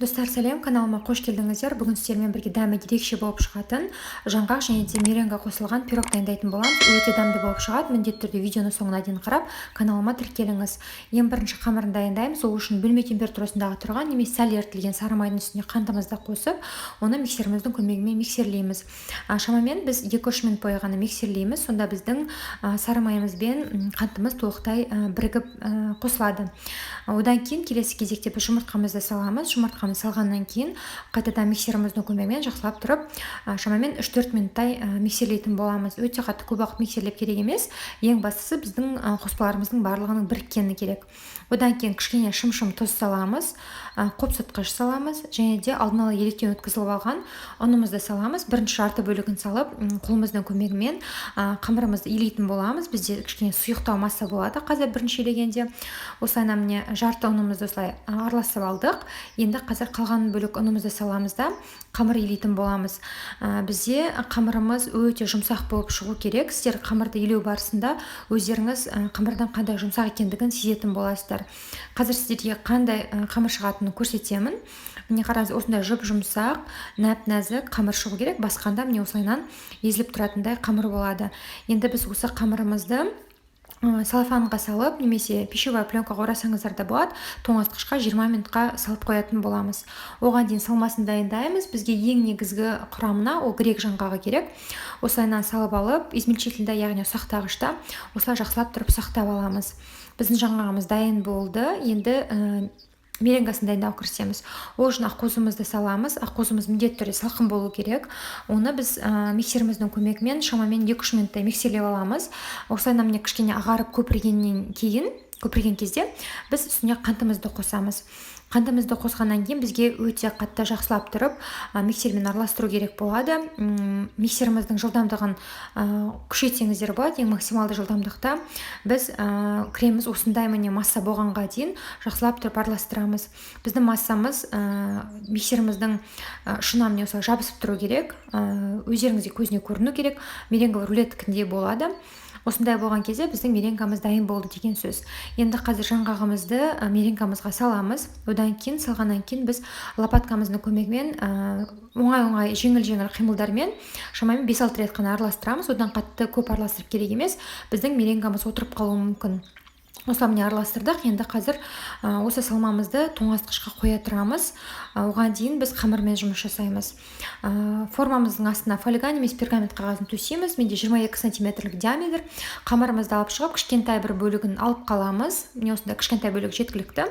Достар, сәлем, каналыма қош келдіңіздер. Бүгін сіздермен бірге дәмі ерекше болып шығатын жаңғақ және де меренге қосылған пирог дайындайтын боламыз. Өте дәмді болып шығады. Міндетті түрде видеоны соңына дейін қарап, каналыма тіркеліңіз. Ең бірінші қамырын дайындаймыз. Ол үшін бөлме температурасындағы тұрған немесе сәл ерітілген сары майдың үстіне қантымызды қосып, оны миксеріміздің көмегімен миксерлейміз. Шамамен біз 2-3 минут бойы ғана миксерлейміз. Сонда біздің сары майымыз бен қантымыз толықтай бірігіп қосылады. Одан кейін келесі кезекте біз жұмыртқамызды саламыз. Жұмыртқамызды салғаннан кейін қайтадан миксеріміздің көмегімен жақсылап тұрып, шамамен 3-4 минуттай миксерлейтін боламыз. Өте қатты көп уақыт миксерлеп керек емес. Ең бастысы біздің қоспаларымыздың барлығының біріккені керек. Одан кейін кішкене шым-шым тұз саламыз, қопсытқыш саламыз және де алдын ала електен өткізіліп алған ұнымызды саламыз. Бірінші жарты бөлігін салып, қолымыздың көмегімен қамырымызды илейтін боламыз. Бізде кішкене сұйықтау масса болады қазір бірінші илегенде. Осылайна міне жарты ұнымызды осылай араласып алдық. Енді қазір қалған бөлік ұнымызды саламыз да қамыр илейтін боламыз. Бізде қамырымыз өте жұмсақ болып шығу керек. Сіздер қамырды илеу барысында өздеріңіз қамырдың қандай жұмсақ екендігін сезетін боласыздар. Қазір сіздерге қандай қамыр шығатынын көрсетемін. Міне қараңыз, осындай жұп-жұмсақ, нәп-нәзік қамыр шығу керек. Басқанда міне осылайнан езіліп тұратындай қамыр болады. Енді біз осы қамырымызды салфанға салып, немесе пищевая пленкаға орасаңыздар да болады, тоңазытқышқа 20 минутқа салып қоятын боламыз. Оған дейін салмасын дайындаймыз. Бізге ең негізгі құрамына ол грек жаңғағы керек. Осылайнан салып алып, измельчительде, яғни ұсақтағышта осылай жақсылап тұрып сақтап аламыз. Біздің жаңғағымыз дайын болды. Енді меренгасын дайындау кірісеміз. Ол үшін аққозымызды саламыз. Аққозымыз міндетті түрде салқын болу керек. Оны біз миксеріміздің көмегімен шамамен 2-3 минуттай миксерлеп аламыз. Осылайна міне кішкене ағарып көпірген кезде біз үстіне қантымызды қосамыз. Қантымызды қосқаннан кейін бізге өте қатты жақсылап тұрып миксермен араластыру керек болады. Миксеріміздің жылдамдығын күшейтсеңіздер болады. Ең максималды жылдамдықта біз креміміз осындай міне масса болғанға дейін жақсылап тұрып араластырамыз. Біздің массамыз миксеріміздің ұшына міне осылай жабысып тұру керек. Өздеріңізге көзіне көріну керек. Меренге рулеткіндей болады. Осындай болған кезде біздің меренгамыз дайын болды деген сөз. Енді қазір жаңғағымызды меренгамызға саламыз. Одан кейін салғаннан кейін біз лопаткамыздың көмегімен оңай-оңай жеңіл-жеңіл қимылдармен шамамен 5-6 рет қана араластырамыз. Одан қатты көп араластырып керек емес. Біздің меренгамыз отырып қалуы мүмкін. Осылай міне араластырдық. Енді қазір осы салмамызды тоңазытқышқа қоя тұрамыз. Оған дейін біз қамырмен жұмыс жасаймыз. Формамыздың астына фольга немесе пергамент қағазын төсейміз. Менде 22 сантиметрлік диаметр. Қамырымызды алып шығып, кішкентай бір бөлігін алып қаламыз. Міне осындай кішкентай бөлік жеткілікті.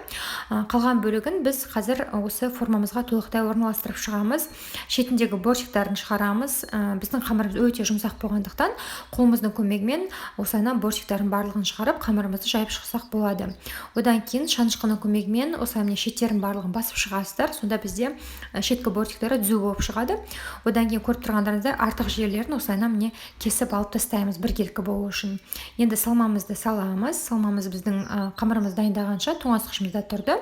Қалған бөлігін біз қазір осы формамызға толықтай орналастырып шығамыз. Шетіндегі бортиктарын шығарамыз. Біздің қамырымыз өте жұмсақ болғандықтан қолымыздың көмегімен осылайна бортиктарын барлығын шығарып, қамырымызды жайып шықсақ болады. Одан кейін шанышқының көмегімен осылай міне шеттерін барлығын басып шығасыздар. Сонда бізде шеткі бортиктері түзу болып шығады. Одан кейін көріп тұрғандарыңыздай артық жерлерін осылайна міне кесіп алып тастаймыз біркелкі болу үшін. Енді салмамызды саламыз. Салмамыз біздің қамырымыз дайындағанша тоңазытқышымызда тұрды.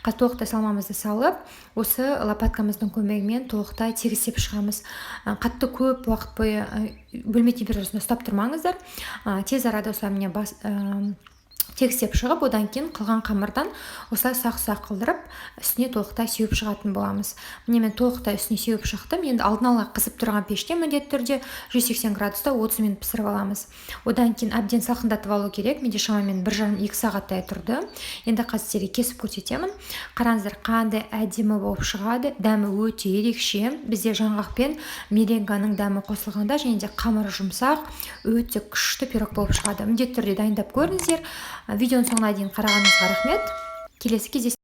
Толықтай салмамызды салып, осы лопаткамыздың көмегімен толықтай тегістеп шығамыз. Қатты көп уақыт бойы бөлме температурасында ұстап тұрмаңыздар. Тез арада осылай міне тегістеп шығып, одан кейін қалған қамырдан осылай ұсақ-ұсақ қылдырып, үстіне толықтай сеуіп шығатын боламыз. Міне мен толықтай үстіне сеуіп шықтым. Енді алдын ала қызып тұрған пеште міндетті түрде 180 градуста 30 минут пісіріп аламыз. Одан кейін әбден салқындатып алу керек. Менде шамамен 1,5-2 сағаттай тұрды. Енді қазір сіздерге кесіп көрсетемін. Қараңыздар, қандай әдемі болып шығады. Дәмі өте ерекше. Бізде жаңғақ пен меренганың дәмі қосылғанда және де қамыры жұмсақ, өте күшті пирог болып шығады. Міндетті түрде дайындап көріңіздер. Видеоның соңына дейін қарағаныңызға рахмет. Келесі кездескенше